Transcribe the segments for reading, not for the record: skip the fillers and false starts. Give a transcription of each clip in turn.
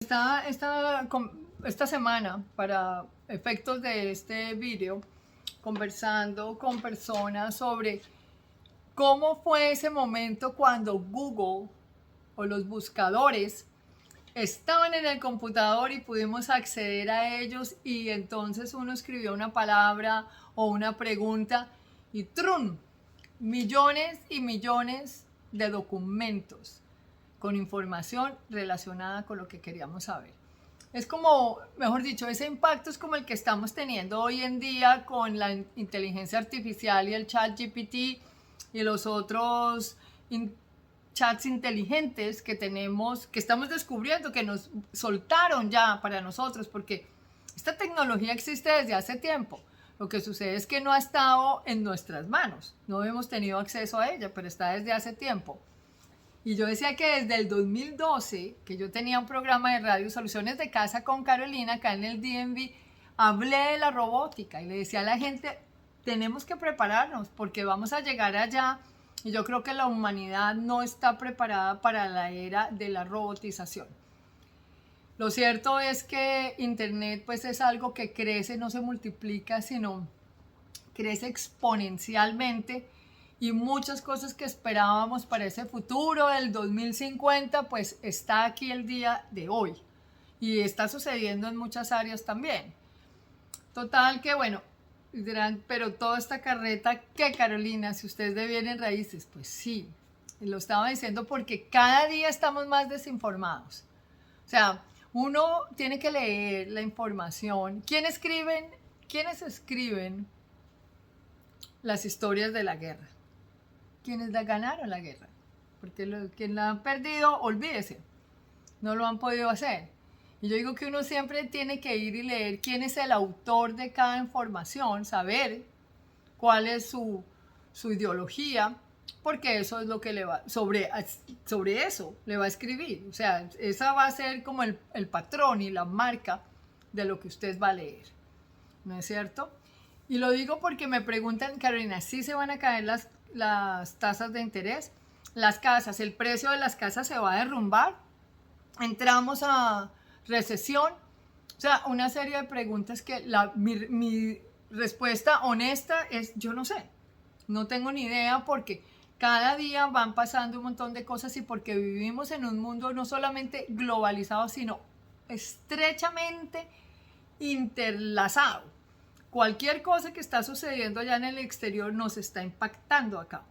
Esta semana, para efectos de este vídeo, conversando con personas sobre cómo fue ese momento cuando Google o los buscadores estaban en el computador y pudimos acceder a ellos, y entonces uno escribió una palabra o una pregunta y ¡trun! Millones y millones de documentos con información relacionada con lo que queríamos saber. Es como, mejor dicho, ese impacto es como el que estamos teniendo hoy en día con la inteligencia artificial y el chat GPT y los otros chats inteligentes que tenemos, que estamos descubriendo, que nos soltaron ya para nosotros, porque esta tecnología existe desde hace tiempo. Lo que sucede es que no ha estado en nuestras manos, no hemos tenido acceso a ella, pero está desde hace tiempo. Y yo decía que desde el 2012, que yo tenía un programa de radio, Soluciones de Casa con Carolina, acá en el DMV, hablé de la robótica y le decía a la gente, tenemos que prepararnos porque vamos a llegar allá, y yo creo que la humanidad no está preparada para la era de la robotización. Lo cierto es que Internet pues es algo que crece, no se multiplica, sino crece exponencialmente, y muchas cosas que esperábamos para ese futuro del 2050 pues está aquí el día de hoy y está sucediendo en muchas áreas también. Total que bueno, dirán, pero toda esta carreta, ¿qué, Carolina? Si ustedes de bienes raíces, pues sí, lo estaba diciendo porque cada día estamos más desinformados. O sea, uno tiene que leer la información. ¿Quiénes escriben las historias de la guerra? Quienes la ganaron la guerra, porque quienes la han perdido, olvídese, no lo han podido hacer. Y yo digo que uno siempre tiene que ir y leer quién es el autor de cada información, saber cuál es su ideología, porque eso es lo que le va, sobre eso le va a escribir. O sea, esa va a ser como el patrón y la marca de lo que usted va a leer, ¿no es cierto? Y lo digo porque me preguntan, Carolina, ¿sí se van a caer las tasas de interés? Las casas, el precio de las casas se va a derrumbar, entramos a recesión. O sea, una serie de preguntas que mi respuesta honesta es yo no sé, no tengo ni idea, porque cada día van pasando un montón de cosas y porque vivimos en un mundo no solamente globalizado, sino estrechamente interlazado. Cualquier cosa que está sucediendo allá en el exterior nos está impactando acá.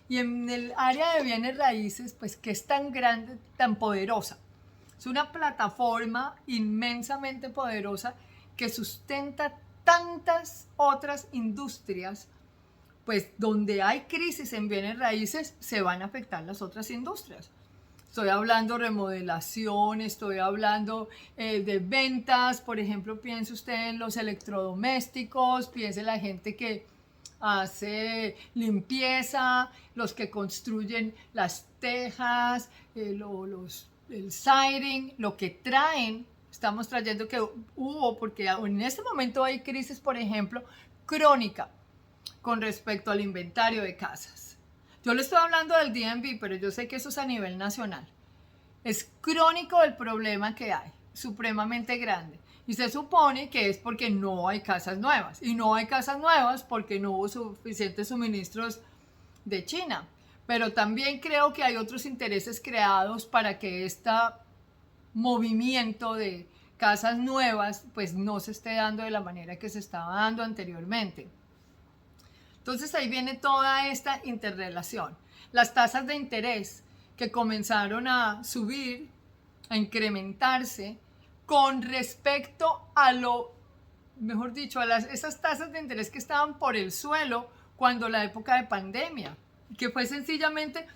Y en el área de bienes raíces, pues que es tan grande, tan poderosa. Es una plataforma inmensamente poderosa que sustenta tantas otras industrias, pues donde hay crisis en bienes raíces se van a afectar las otras industrias. Estoy hablando remodelación, estoy hablando de ventas, por ejemplo, piense usted en los electrodomésticos, piense en la gente que hace limpieza, los que construyen las tejas, el siding, lo que traen, estamos trayendo que hubo, porque en este momento hay crisis, por ejemplo, crónica con respecto al inventario de casas. Yo le estoy hablando del DMV, pero yo sé que eso es a nivel nacional. Es crónico el problema que hay, supremamente grande. Y se supone que es porque no hay casas nuevas. Y no hay casas nuevas porque no hubo suficientes suministros de China. Pero también creo que hay otros intereses creados para que este movimiento de casas nuevas pues no se esté dando de la manera que se estaba dando anteriormente. Entonces ahí viene toda esta interrelación. Las tasas de interés que comenzaron a subir, a incrementarse con respecto a mejor dicho, a esas tasas de interés que estaban por el suelo cuando la época de pandemia, que fue sencillamente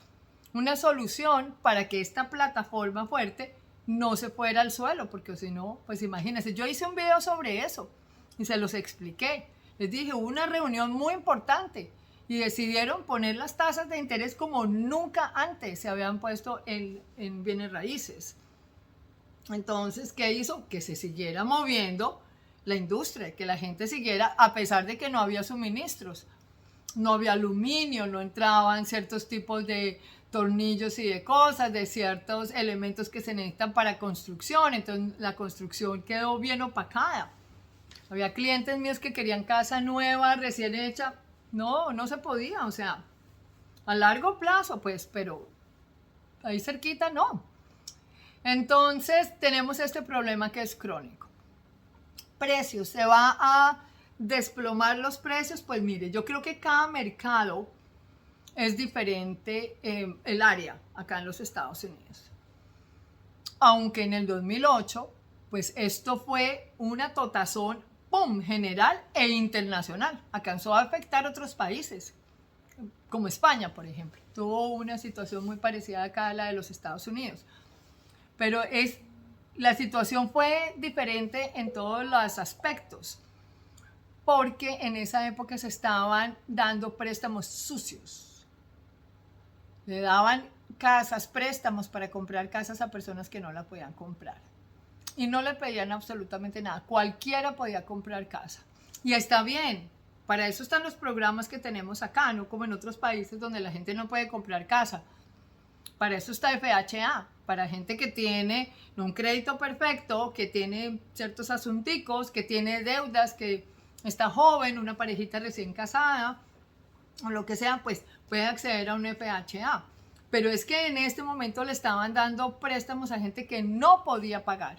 una solución para que esta plataforma fuerte no se fuera al suelo, porque si no, pues imagínense, yo hice un video sobre eso y se los expliqué. Les dije, hubo una reunión muy importante y decidieron poner las tasas de interés como nunca antes se habían puesto en bienes raíces. Entonces, ¿qué hizo? Que se siguiera moviendo la industria, que la gente siguiera, a pesar de que no había suministros. No había aluminio, no entraban ciertos tipos de tornillos y de cosas, de ciertos elementos que se necesitan para construcción. Entonces la construcción quedó bien opacada. Había clientes míos que querían casa nueva, recién hecha. No se podía, o sea, a largo plazo, pues, pero ahí cerquita no. Entonces tenemos este problema que es crónico. Precios, ¿se va a desplomar los precios? Pues mire, yo creo que cada mercado es diferente, el área acá en los Estados Unidos. Aunque en el 2008, pues esto fue una totazón, ¡pum!, general e internacional. Alcanzó a afectar a otros países, como España, por ejemplo. Tuvo una situación muy parecida acá a la de los Estados Unidos. Pero la situación fue diferente en todos los aspectos, porque en esa época se estaban dando préstamos sucios. Le daban casas, préstamos para comprar casas a personas que no la podían comprar. Y no le pedían absolutamente nada. Cualquiera podía comprar casa. Y está bien. Para eso están los programas que tenemos acá, no como en otros países donde la gente no puede comprar casa. Para eso está FHA, para gente que tiene no un crédito perfecto, que tiene ciertos asunticos, que tiene deudas, que está joven, una parejita recién casada, o lo que sea, pues puede acceder a un FHA. Pero es que en este momento le estaban dando préstamos a gente que no podía pagar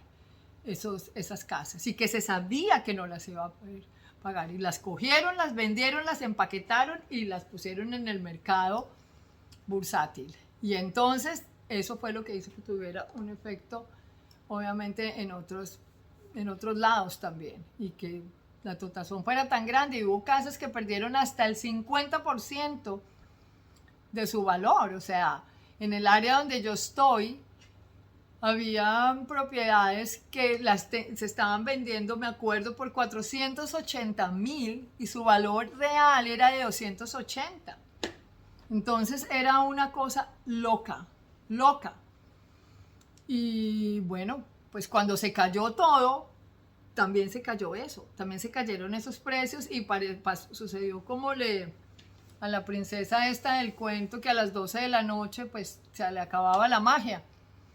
esas casas y que se sabía que no las iba a poder pagar. Y las cogieron, las vendieron, las empaquetaron y las pusieron en el mercado bursátil. Y entonces eso fue lo que hizo que tuviera un efecto, obviamente, en otros lados también. Y que la totazón fuera tan grande y hubo casas que perdieron hasta el 50% de su valor. O sea, en el área donde yo estoy, había propiedades que se estaban vendiendo, me acuerdo, por 480,000 y su valor real era de 280. Entonces era una cosa loca. Y bueno, pues cuando se cayó todo, también se cayó eso, también se cayeron esos precios y sucedió como a la princesa esta del cuento, que a las 12 de la noche pues se le acababa la magia.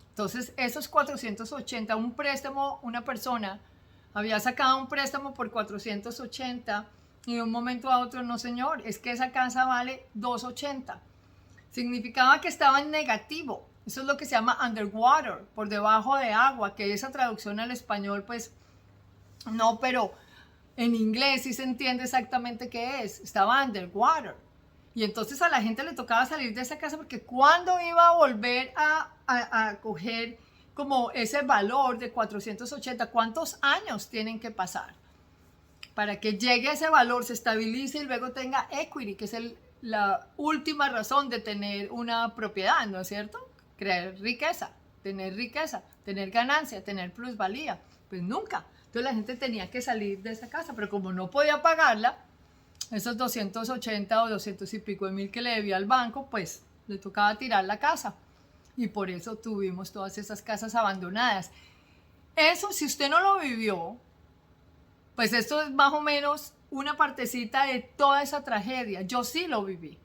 Entonces esos 480, un préstamo, una persona había sacado un préstamo por 480 y de un momento a otro, no señor, es que esa casa vale 280. Significaba que estaba en negativo. Eso es lo que se llama underwater, por debajo de agua, que esa traducción al español pues no, pero en inglés sí se entiende exactamente qué es. Estaba underwater. Y entonces a la gente le tocaba salir de esa casa porque ¿cuándo iba a volver a coger como ese valor de 480? ¿Cuántos años tienen que pasar para que llegue a ese valor, se estabilice y luego tenga equity, que es la última razón de tener una propiedad, ¿no es cierto? Crear riqueza, tener ganancia, tener plusvalía. Pues nunca. Entonces la gente tenía que salir de esa casa, pero como no podía pagarla, esos 280 o 200 y pico de mil que le debía al banco, pues le tocaba tirar la casa. Y por eso tuvimos todas esas casas abandonadas. Eso, si usted no lo vivió, pues esto es más o menos una partecita de toda esa tragedia. Yo sí lo viví.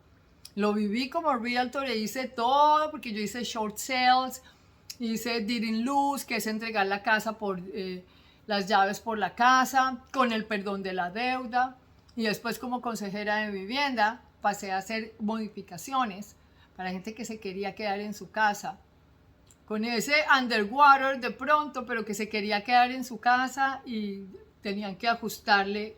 Lo viví como realtor e hice todo, porque yo hice short sales, hice deed in lieu, que es entregar la casa por las llaves por la casa, con el perdón de la deuda. Y después como consejera de vivienda pasé a hacer modificaciones para gente que se quería quedar en su casa. Con ese underwater de pronto, pero que se quería quedar en su casa y tenían que ajustarle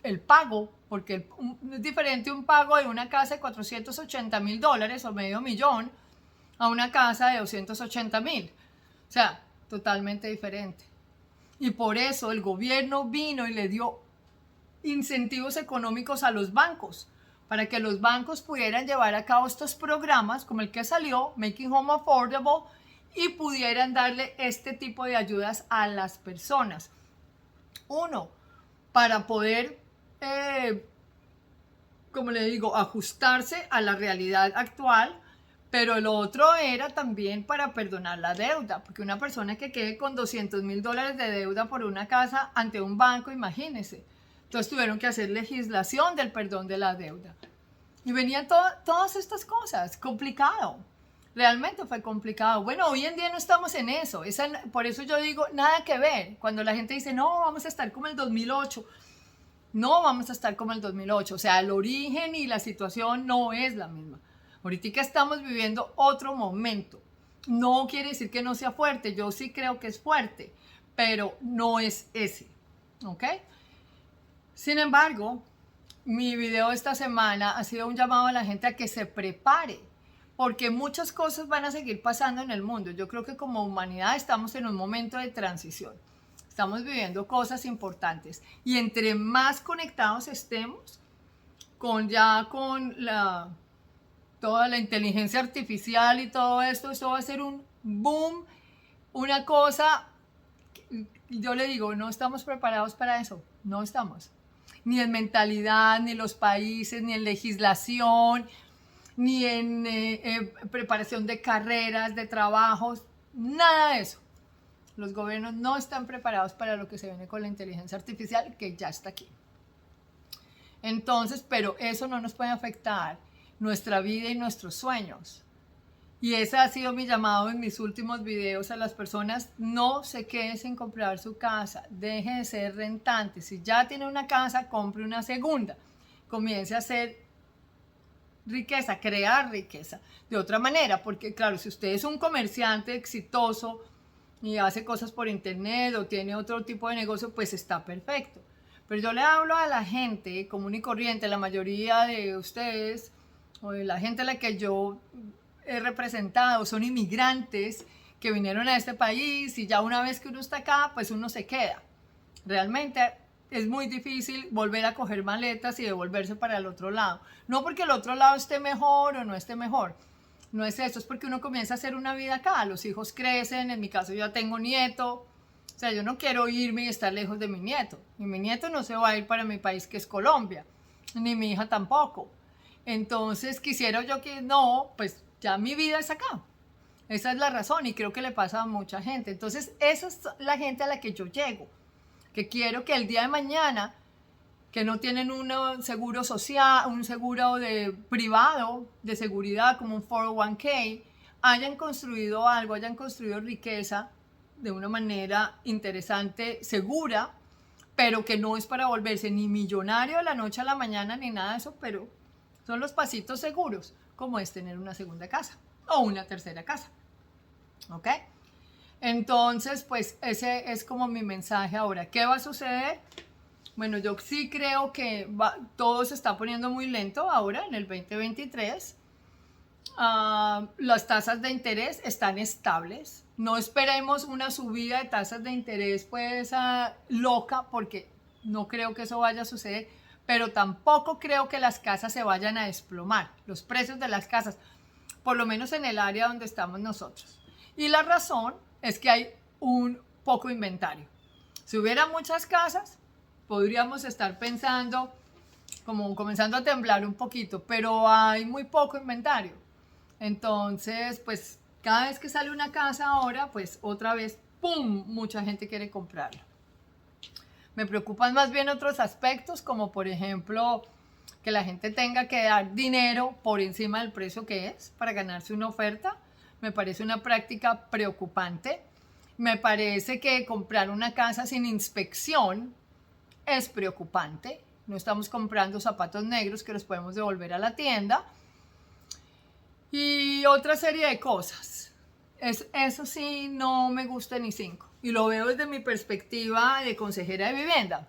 el pago, porque es diferente un pago de una casa de $480,000 o $500,000 a una casa de 280,000. O sea, totalmente diferente. Y por eso el gobierno vino y le dio incentivos económicos a los bancos, para que los bancos pudieran llevar a cabo estos programas, como el que salió, Making Home Affordable, y pudieran darle este tipo de ayudas a las personas. Uno, para poder, como le digo, ajustarse a la realidad actual, pero el otro era también para perdonar la deuda, porque una persona que quede con $200,000 de deuda por una casa ante un banco, imagínense. Entonces tuvieron que hacer legislación del perdón de la deuda. Y venían todas estas cosas, complicado. realmente fue complicado. Bueno, hoy en día no estamos en eso. Por eso yo digo, nada que ver. Cuando la gente dice, no, vamos a estar como el 2008. No vamos a estar como el 2008. O sea, el origen y la situación no es la misma. Ahorita estamos viviendo otro momento. No quiere decir que no sea fuerte. Yo sí creo que es fuerte, pero no es ese. ¿Ok? Sin embargo, mi video esta semana ha sido un llamado a la gente a que se prepare, porque muchas cosas van a seguir pasando en el mundo. Yo creo que como humanidad estamos en un momento de transición. Estamos viviendo cosas importantes y entre más conectados estemos con toda la inteligencia artificial y todo esto va a ser un boom, una cosa. Yo le digo, no estamos preparados para eso, no estamos. Ni en mentalidad, ni los países, ni en legislación, ni en preparación de carreras, de trabajos, nada de eso. Los gobiernos no están preparados para lo que se viene con la inteligencia artificial, que ya está aquí. Entonces, pero eso no nos puede afectar nuestra vida y nuestros sueños. Y ese ha sido mi llamado en mis últimos videos a las personas. No se quede sin comprar su casa, deje de ser rentante. Si ya tiene una casa, compre una segunda. Comience a hacer riqueza, crear riqueza de otra manera. Porque claro, si usted es un comerciante exitoso y hace cosas por internet o tiene otro tipo de negocio, pues está perfecto. Pero yo le hablo a la gente común y corriente, la mayoría de ustedes o de la gente a la que yo he representado son inmigrantes que vinieron a este país y ya una vez que uno está acá, pues uno se queda. Realmente es muy difícil volver a coger maletas y devolverse para el otro lado. No porque el otro lado esté mejor o no esté mejor. No es eso, es porque uno comienza a hacer una vida acá. Los hijos crecen, en mi caso yo ya tengo nieto. O sea, yo no quiero irme y estar lejos de mi nieto. Y mi nieto no se va a ir para mi país, que es Colombia. Ni mi hija tampoco. Entonces quisiera yo que no, pues ya mi vida es acá. Esa es la razón y creo que le pasa a mucha gente. Entonces esa es la gente a la que yo llego. Que quiero que el día de mañana, que no tienen un seguro social, un seguro privado de seguridad como un 401k, hayan construido algo, hayan construido riqueza de una manera interesante, segura, pero que no es para volverse ni millonario de la noche a la mañana ni nada de eso, pero son los pasitos seguros, como es tener una segunda casa o una tercera casa. ¿Ok? Entonces, pues ese es como mi mensaje ahora. ¿Qué va a suceder? Bueno, yo sí creo que todo se está poniendo muy lento ahora en el 2023. Las tasas de interés están estables. No esperemos una subida de tasas de interés pues loca, porque no creo que eso vaya a suceder, pero tampoco creo que las casas se vayan a desplomar, los precios de las casas, por lo menos en el área donde estamos nosotros. Y la razón es que hay un poco inventario. Si hubiera muchas casas, podríamos estar pensando, como comenzando a temblar un poquito, pero hay muy poco inventario. Entonces, pues cada vez que sale una casa ahora, pues otra vez, ¡pum!, mucha gente quiere comprarla. Me preocupan más bien otros aspectos, como por ejemplo, que la gente tenga que dar dinero por encima del precio que es para ganarse una oferta. Me parece una práctica preocupante. Me parece que comprar una casa sin inspección es preocupante. No estamos comprando zapatos negros que los podemos devolver a la tienda. Y otra serie de cosas. Eso sí no me gusta ni cinco. Y lo veo desde mi perspectiva de consejera de vivienda.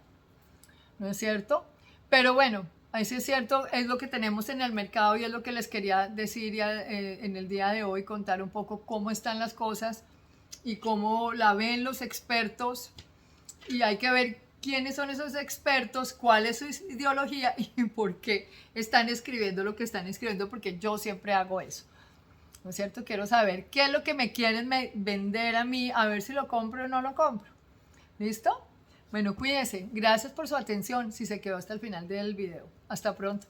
¿No es cierto? Pero bueno, ahí sí es cierto, es lo que tenemos en el mercado y es lo que les quería decir en el día de hoy, contar un poco cómo están las cosas y cómo la ven los expertos. Y hay que ver quiénes son esos expertos, cuál es su ideología y por qué están escribiendo lo que están escribiendo, porque yo siempre hago eso. ¿No es cierto? Quiero saber qué es lo que me quieren vender a mí, a ver si lo compro o no lo compro. ¿Listo? Bueno, cuídense. Gracias por su atención si se quedó hasta el final del video. Hasta pronto.